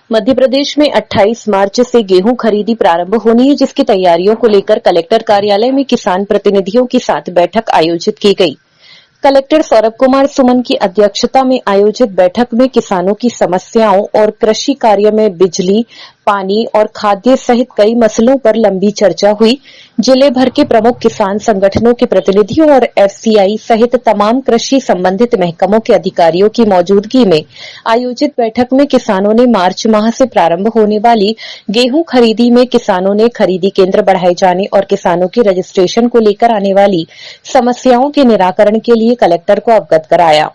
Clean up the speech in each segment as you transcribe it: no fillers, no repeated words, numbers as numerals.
मध्य प्रदेश में 28 मार्च से गेहूं खरीदी प्रारंभ होनी है, जिसकी तैयारियों को लेकर कलेक्टर कार्यालय में किसान प्रतिनिधियों के साथ बैठक आयोजित की गई। कलेक्टर सौरभ कुमार सुमन की अध्यक्षता में आयोजित बैठक में किसानों की समस्याओं और कृषि कार्य में बिजली, पानी और खाद्य सहित कई मसलों पर लंबी चर्चा हुई। जिले भर के प्रमुख किसान संगठनों के प्रतिनिधियों और एफसीआई सहित तमाम कृषि संबंधित महकमों के अधिकारियों की मौजूदगी में आयोजित बैठक में किसानों ने मार्च माह से प्रारंभ होने वाली गेहूं खरीदी में किसानों ने खरीदी केंद्र बढ़ाए जाने और किसानों के रजिस्ट्रेशन को लेकर आने वाली समस्याओं के निराकरण के लिए कलेक्टर को अवगत कराया,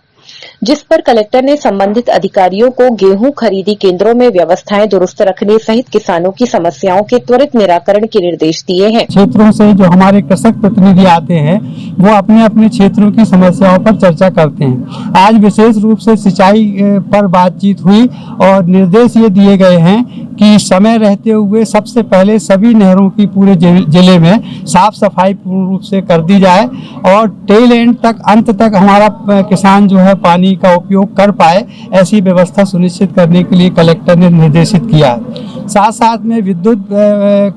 जिस पर कलेक्टर ने संबंधित अधिकारियों को गेहूं खरीदी केंद्रों में व्यवस्थाएं दुरुस्त रखने सहित किसानों की समस्याओं के त्वरित निराकरण के निर्देश दिए हैं। क्षेत्रों से जो हमारे कृषक प्रतिनिधि आते हैं वो अपने अपने क्षेत्रों की समस्याओं पर चर्चा करते हैं। आज विशेष रूप से सिंचाई पर बातचीत हुई और निर्देश ये दिए गए हैं कि समय रहते हुए सबसे पहले सभी नहरों की पूरे जिले में साफ सफाई पूर्ण रूप से कर दी जाए और टेल एंड तक अंत तक हमारा किसान जो है पानी का उपयोग कर पाए, ऐसी व्यवस्था सुनिश्चित करने के लिए कलेक्टर ने निर्देशित किया। साथ साथ में विद्युत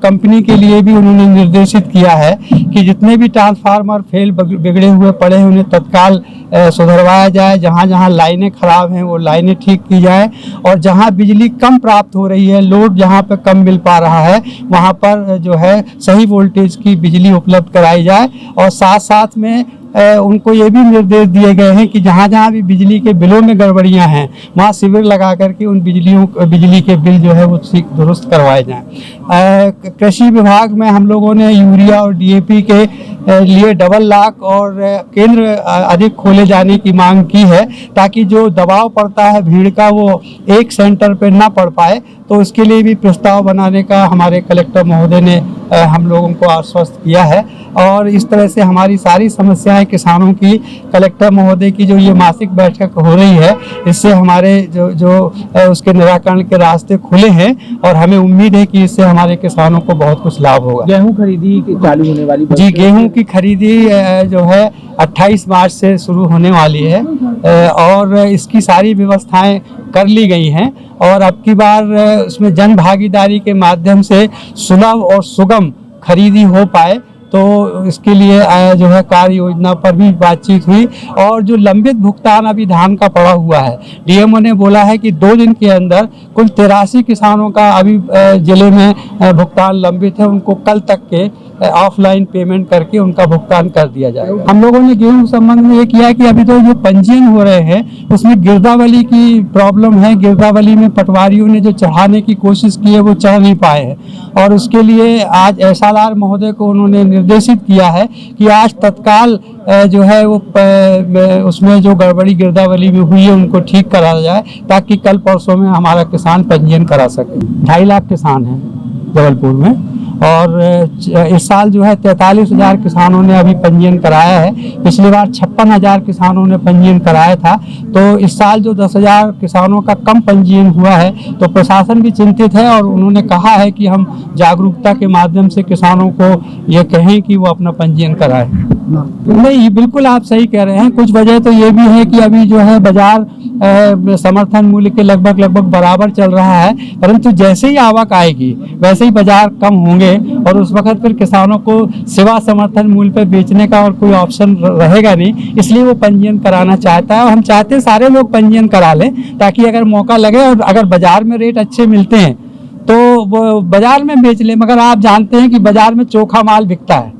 कंपनी के लिए भी उन्होंने निर्देशित किया है कि जितने भी ट्रांसफार्मर फेल बिगड़े हुए पड़े हैं उन्हें तत्काल सुधरवाया जाए। जहां जहां लाइनें खराब हैं वो लाइनें ठीक की जाए और जहां बिजली कम प्राप्त हो रही है, लोड जहां पर कम मिल पा रहा है, वहां पर जो है सही वोल्टेज की बिजली उपलब्ध कराई जाए। और साथ साथ में उनको ये भी निर्देश दिए गए हैं कि जहाँ जहाँ भी बिजली के बिलों में गड़बड़ियाँ हैं वहाँ शिविर लगा करके उन बिजली के बिल जो है वो दुरुस्त करवाए जाएं। कृषि विभाग में हम लोगों ने यूरिया और डीएपी के लिए डबल लाख और केंद्र अधिक खोले जाने की मांग की है, ताकि जो दबाव पड़ता है भीड़ का वो एक सेंटर पर ना पड़ पाए। तो इसके लिए भी प्रस्ताव बनाने का हमारे कलेक्टर महोदय ने हम लोगों को आश्वस्त किया है। और इस तरह से हमारी सारी समस्याएं किसानों की कलेक्टर महोदय की जो ये मासिक बैठक हो रही है, इससे हमारे जो उसके निराकरण के रास्ते खुले हैं और हमें उम्मीद है कि इससे हमारे किसानों को बहुत कुछ लाभ होगा। गेहूं खरीदी चालू होने वाली जी, गेहूं की खरीदी जो है 28 मार्च से शुरू होने वाली है और इसकी सारी व्यवस्थाएं कर ली गई हैं और अब की बार उसमें जन भागीदारी के माध्यम से सुलभ और सुगम खरीदी हो पाए, तो इसके लिए जो है कार्य योजना पर भी बातचीत हुई। और जो लंबित भुगतान अभी धान का पड़ा हुआ है, डीएमओ ने बोला है कि 2 दिन के अंदर कुल 83 किसानों का अभी जिले में भुगतान लंबित है, उनको कल तक के ऑफलाइन पेमेंट करके उनका भुगतान कर दिया जाएगा। हम लोगों ने गेहूं संबंध में ये किया कि अभी तो जो पंजीयन हो रहे हैं उसमें गिरदावली की प्रॉब्लम है। गिरदावली में पटवारियों ने जो चढ़ाने की कोशिश की है वो चढ़ नहीं पाए हैं और उसके लिए आज एसआरआर महोदय को उन्होंने निर्देशित किया है कि आज तत्काल जो है वो उसमें जो गड़बड़ी गिरदावली में हुई है उनको ठीक करा जाए, ताकि कल परसों में हमारा किसान पंजीयन करा सके। 2.5 लाख किसान हैं जबलपुर में और इस साल जो है 43,000 किसानों ने अभी पंजीयन कराया है। पिछली बार 56,000 किसानों ने पंजीयन कराया था। तो इस साल जो 10,000 किसानों का कम पंजीयन हुआ है तो प्रशासन भी चिंतित है और उन्होंने कहा है कि हम जागरूकता के माध्यम से किसानों को ये कहें कि वो अपना पंजीयन कराएं। नहीं, बिल्कुल आप सही कह रहे हैं। कुछ वजह तो ये भी है कि अभी जो है बाजार समर्थन मूल्य के लगभग बराबर चल रहा है, परंतु जैसे ही आवक आएगी वैसे ही बाजार कम होंगे और उस वक्त फिर किसानों को सिवा समर्थन मूल्य पे बेचने का और कोई ऑप्शन रहेगा नहीं। इसलिए वो पंजीयन कराना चाहता है और हम चाहते हैं सारे लोग पंजीयन करा लें, ताकि अगर मौका लगे और अगर बाजार में रेट अच्छे मिलते हैं तो वो बाजार में बेच लें। मगर आप जानते हैं कि बाजार में चोखा माल बिकता है,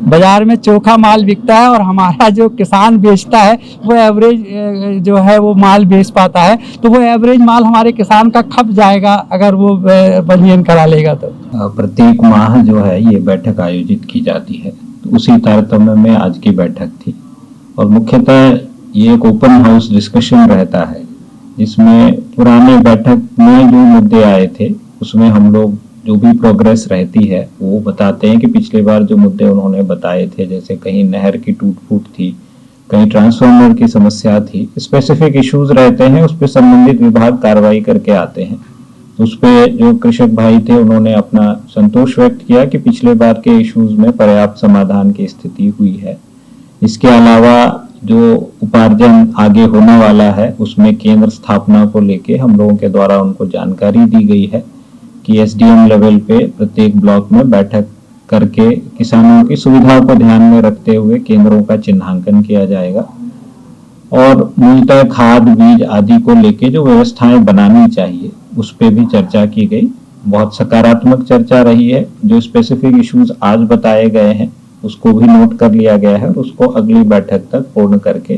बाजार में चोखा माल बिकता है और हमारा जो किसान बेचता है वो एवरेज जो है वो माल बेच पाता है, तो वो एवरेज माल हमारे किसान का खप जाएगा अगर वो पंजीयन करा लेगा। तो प्रत्येक माह जो है ये बैठक आयोजित की जाती है, तो उसी तारतम्य में आज की बैठक थी और मुख्यतः ये एक ओपन हाउस डिस्कशन रहता है, जिसमें पुराने बैठक में जो मुद्दे आए थे उसमें हम लोग जो भी प्रोग्रेस रहती है वो बताते हैं कि पिछले बार जो मुद्दे उन्होंने बताए थे, जैसे कहीं नहर की टूट फूट थी, कहीं ट्रांसफार्मर की समस्या थी, स्पेसिफिक इश्यूज रहते हैं, उस पर संबंधित विभाग कार्रवाई करके आते हैं। उस पे जो कृषक भाई थे उन्होंने अपना संतोष व्यक्त किया कि पिछले बार के इश्यूज में पर्याप्त समाधान की स्थिति हुई है। इसके अलावा जो उपार्जन आगे होने वाला है उसमें केंद्र स्थापना को लेके हम लोगों के द्वारा उनको जानकारी दी गई है कि एसडीएम लेवल पे प्रत्येक ब्लॉक में बैठक करके किसानों की सुविधाओं को ध्यान में रखते हुए केंद्रों का चिन्हांकन किया जाएगा और मूलतः खाद बीज आदि को लेके जो व्यवस्थाएं बनानी चाहिए उस पे भी चर्चा की गई। बहुत सकारात्मक चर्चा रही है। जो स्पेसिफिक इश्यूज आज बताए गए हैं उसको भी नोट कर लिया गया है और उसको अगली बैठक तक पूर्ण करके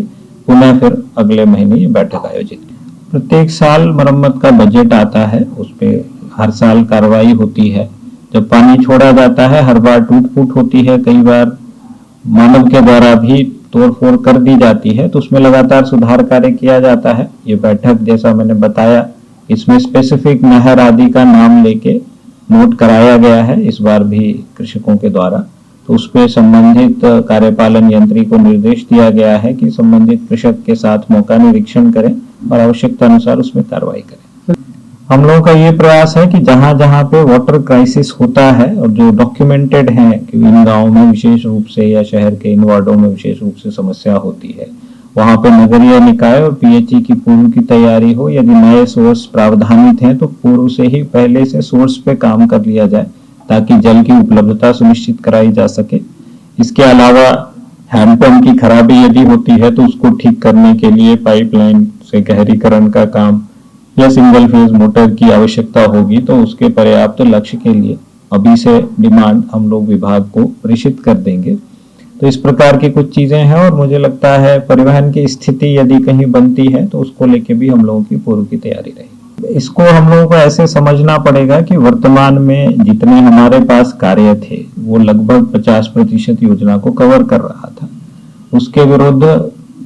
पुनः फिर अगले महीने ये बैठक आयोजित की। प्रत्येक साल मरम्मत का बजट आता है, उस पे हर साल कार्रवाई होती है। जब पानी छोड़ा जाता है हर बार टूट फूट होती है, कई बार मानव के द्वारा भी तोड़फोड़ कर दी जाती है, तो उसमें लगातार सुधार कार्य किया जाता है। ये बैठक जैसा मैंने बताया इसमें स्पेसिफिक नहर आदि का नाम लेके नोट कराया गया है इस बार भी कृषकों के द्वारा, तो उस पे संबंधित कार्यपालन यंत्री को निर्देश दिया गया है कि संबंधित कृषक के साथ मौका निरीक्षण करें और आवश्यकता अनुसार उसमें कार्रवाई करें। हम लोगों का ये प्रयास है कि जहां जहां पे वाटर क्राइसिस होता है और जो डॉक्यूमेंटेड है कि इन गांवों में विशेष रूप से या शहर के इन वार्डों में विशेष रूप से समस्या होती है, वहां पे नगरीय निकाय और पीएचई की पूर्व की तैयारी हो। यदि नए सोर्स प्रावधानित हैं तो पूर्व से ही पहले से सोर्स पे काम कर लिया जाए ताकि जल की उपलब्धता सुनिश्चित कराई जा सके। इसके अलावा हैंडपंप की खराबी यदि होती है तो उसको ठीक करने के लिए पाइपलाइन से गहरीकरण का काम या सिंगल फेज मोटर की आवश्यकता होगी, तो उसके पर्याप्त लक्ष्य के लिए अभी से डिमांड हम लोग विभाग को प्रेषित कर देंगे। तो इस प्रकार की कुछ चीजें हैं और मुझे लगता है परिवहन की स्थिति यदि कहीं बनती है तो उसको लेके भी हम लोगों की पूर्व की तैयारी रहेगी। इसको हम लोगों को ऐसे समझना पड़ेगा कि वर्तमान में जितने हमारे पास कार्य थे वो लगभग 50% योजना को कवर कर रहा था, उसके विरुद्ध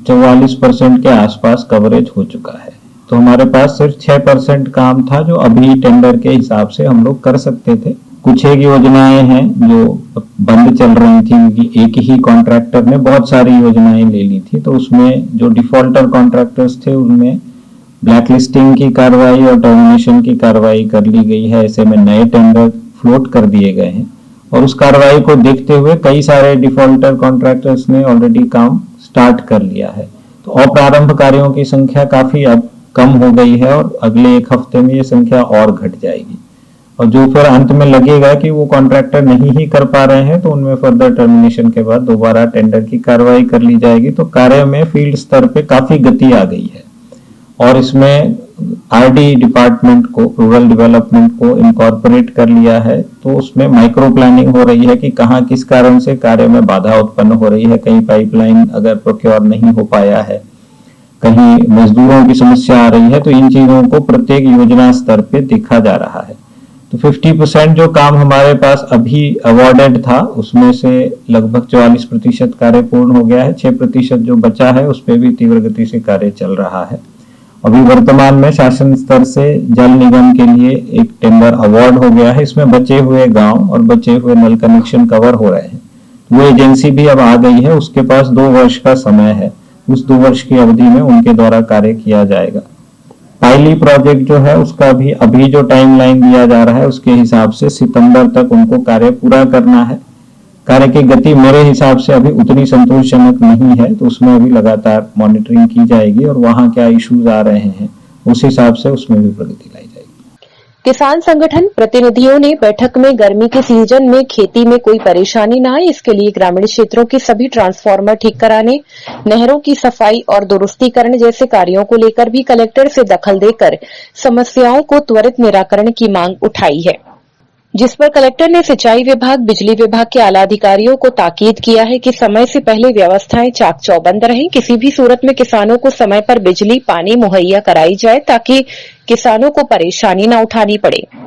44% के आसपास कवरेज हो चुका है। तो हमारे पास सिर्फ 6% काम था जो अभी टेंडर के हिसाब से हम लोग कर सकते थे। कुछ एक योजनाएं हैं जो बंद चल रही थी क्योंकि एक ही कॉन्ट्रैक्टर ने बहुत सारी योजनाएं ले ली थी, तो उसमें जो डिफॉल्टर कॉन्ट्रैक्टर्स थे उनमें ब्लैकलिस्टिंग की कार्रवाई और टर्मिनेशन की कार्रवाई कर ली गई है। ऐसे में नए टेंडर फ्लोट कर दिए गए हैं और उस कार्रवाई को देखते हुए कई सारे डिफॉल्टर कॉन्ट्रैक्टर्स ने ऑलरेडी काम स्टार्ट कर लिया है। तो अप्रारंभ कार्यों की संख्या काफी अब कम हो गई है और अगले एक हफ्ते में ये संख्या और घट जाएगी और जो फिर अंत में लगेगा कि वो कॉन्ट्रैक्टर नहीं ही कर पा रहे हैं तो उनमें फर्दर टर्मिनेशन के बाद दोबारा टेंडर की कार्रवाई कर ली जाएगी। तो कार्य में फील्ड स्तर पे काफी गति आ गई है और इसमें आरडी डिपार्टमेंट को, रूरल डेवलपमेंट को इनकॉर्पोरेट कर लिया है। तो उसमें माइक्रो प्लानिंग हो रही है कि कहाँ किस कारण से कार्य में बाधा उत्पन्न हो रही है, कहीं पाइपलाइन अगर प्रोक्योर नहीं हो पाया है, कहीं मजदूरों की समस्या आ रही है, तो इन चीजों को प्रत्येक योजना स्तर पे देखा जा रहा है। तो 50% जो काम हमारे पास अभी अवॉर्डेड था उसमें से लगभग 44% कार्य पूर्ण हो गया है। 6% जो बचा है उस पर भी तीव्र गति से कार्य चल रहा है। अभी वर्तमान में शासन स्तर से जल निगम के लिए एक टेंडर अवार्ड हो गया है। इसमें बचे हुए गांव और बचे हुए नल कनेक्शन कवर हो रहे हैं। वो एजेंसी भी अब आ गई है, उसके पास 2 वर्ष का समय है। उस 2 वर्ष की अवधि में उनके द्वारा कार्य किया जाएगा। पाइली प्रोजेक्ट जो है उसका भी अभी जो टाइमलाइन दिया जा रहा है उसके हिसाब से सितंबर तक उनको कार्य पूरा करना है। कार्य की गति मेरे हिसाब से अभी उतनी संतोषजनक नहीं है, तो उसमें अभी लगातार मॉनिटरिंग की जाएगी और वहां क्या इश्यूज आ रहे हैं उस हिसाब से उसमें भी प्रगति लाई जाएगी। किसान संगठन प्रतिनिधियों ने बैठक में गर्मी के सीजन में खेती में कोई परेशानी न आए इसके लिए ग्रामीण क्षेत्रों के सभी ट्रांसफार्मर ठीक कराने, नहरों की सफाई और दुरुस्तीकरण जैसे कार्यों को लेकर भी कलेक्टर से दखल देकर समस्याओं को त्वरित निराकरण की मांग उठाई है, जिस पर कलेक्टर ने सिंचाई विभाग, बिजली विभाग के आला अधिकारियों को ताकीद किया है कि समय से पहले व्यवस्थाएं चाक चौबंद रहें। किसी भी सूरत में किसानों को समय पर बिजली, पानी मुहैया कराई जाए ताकि किसानों को परेशानी न उठानी पड़े।